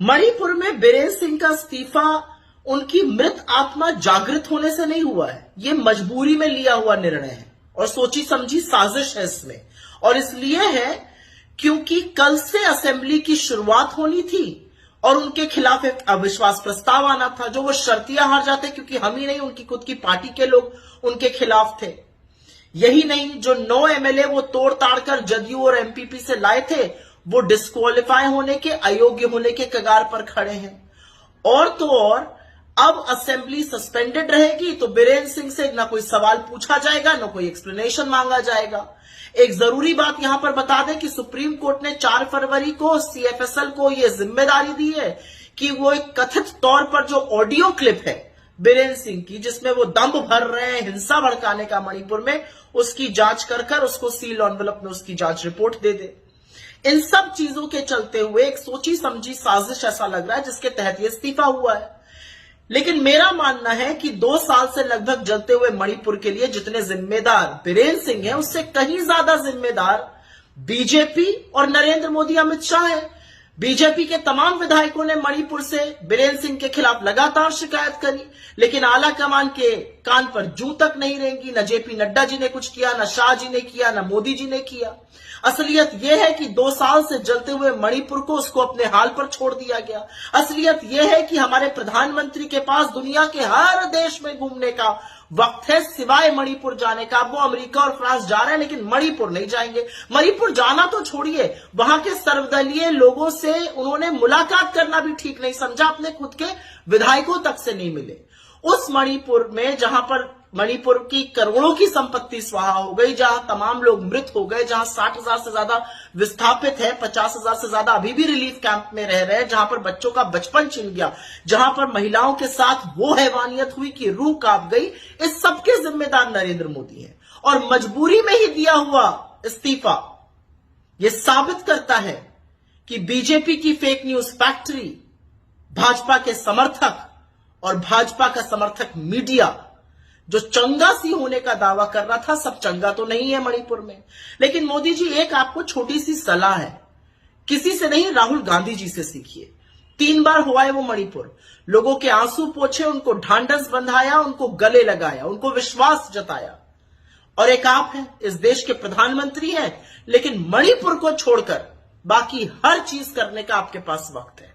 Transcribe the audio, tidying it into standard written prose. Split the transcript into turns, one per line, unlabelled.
मणिपुर में बीरेन सिंह का इस्तीफा उनकी मृत आत्मा जागृत होने से नहीं हुआ है। ये मजबूरी में लिया हुआ निर्णय है और सोची समझी साजिश है इसमें। और इसलिए है क्योंकि कल से असेंबली की शुरुआत होनी थी और उनके खिलाफ एक अविश्वास प्रस्ताव आना था, जो वो शर्तिया हार जाते क्योंकि हम ही नहीं, उनकी खुद की पार्टी के लोग उनके खिलाफ थे। यही नहीं, जो 9 एमएलए वो तोड़ ताड़ कर जदयू और एमपीपी से लाए थे, वो डिस्क्वालीफाई होने के, अयोग्य होने के कगार पर खड़े हैं। और तो और अब असेंबली सस्पेंडेड रहेगी तो बीरेन सिंह से ना कोई सवाल पूछा जाएगा, ना कोई एक्सप्लेनेशन मांगा जाएगा। एक जरूरी बात यहां पर बता दें कि सुप्रीम कोर्ट ने 4 फरवरी को सीएफएसएल को यह जिम्मेदारी दी है कि वो एक कथित तौर पर जो ऑडियो क्लिप है बीरेन सिंह की, जिसमें वो दंभ भर रहे हैं हिंसा भड़काने का मणिपुर में, उसकी जांच कर उसको सील एनवेलप में उसकी जांच रिपोर्ट दे दे। इन सब चीजों के चलते हुए एक सोची समझी साजिश ऐसा लग रहा है जिसके तहत ये इस्तीफा हुआ है। लेकिन मेरा मानना है कि 2 साल से लगभग जलते हुए मणिपुर के लिए जितने जिम्मेदार बीरेन सिंह हैं, उससे कहीं ज्यादा जिम्मेदार बीजेपी और नरेंद्र मोदी, अमित शाह है। बीजेपी के तमाम विधायकों ने मणिपुर से बीरेन सिंह के खिलाफ लगातार शिकायत करी, लेकिन आला कमान के कान पर जूं तक नहीं रेंगी। न जेपी नड्डा जी ने कुछ किया, न शाह जी ने किया, न मोदी जी ने किया। असलियत यह है कि 2 साल से जलते हुए मणिपुर को उसको अपने हाल पर छोड़ दिया गया। असलियत यह है कि हमारे प्रधानमंत्री के पास दुनिया के हर देश में घूमने का वक्त है, सिवाय मणिपुर जाने का। वो अमेरिका और फ्रांस जा रहे हैं, लेकिन मणिपुर नहीं जाएंगे। मणिपुर जाना तो छोड़िए, वहां के सर्वदलीय लोगों से उन्होंने मुलाकात करना भी ठीक नहीं समझा, अपने खुद के विधायकों तक से नहीं मिले। उस मणिपुर में जहां पर मणिपुर की करोड़ों की संपत्ति स्वाहा हो गई, जहां तमाम लोग मृत हो गए, जहां 60,000 से ज्यादा विस्थापित है, 50,000 से ज्यादा अभी भी रिलीफ कैंप में रह रहे हैं, जहां पर बच्चों का बचपन छिन गया, जहां पर महिलाओं के साथ वो हैवानियत हुई कि रूह कांप गई, इस सबके जिम्मेदार नरेंद्र मोदी हैं। और मजबूरी में ही दिया हुआ इस्तीफा यह साबित करता है कि बीजेपी की फेक न्यूज फैक्ट्री, भाजपा के समर्थक और भाजपा का समर्थक मीडिया जो चंगा सी होने का दावा कर रहा था, सब चंगा तो नहीं है मणिपुर में। लेकिन मोदी जी, एक आपको छोटी सी सलाह है, किसी से नहीं, राहुल गांधी जी से सीखिए। 3 बार हुआ है वो मणिपुर, लोगों के आंसू पोंछे, उनको ढांढस बंधाया, उनको गले लगाया, उनको विश्वास जताया। और एक आप हैं, इस देश के प्रधानमंत्री हैं, लेकिन मणिपुर को छोड़कर बाकी हर चीज करने का आपके पास वक्त है।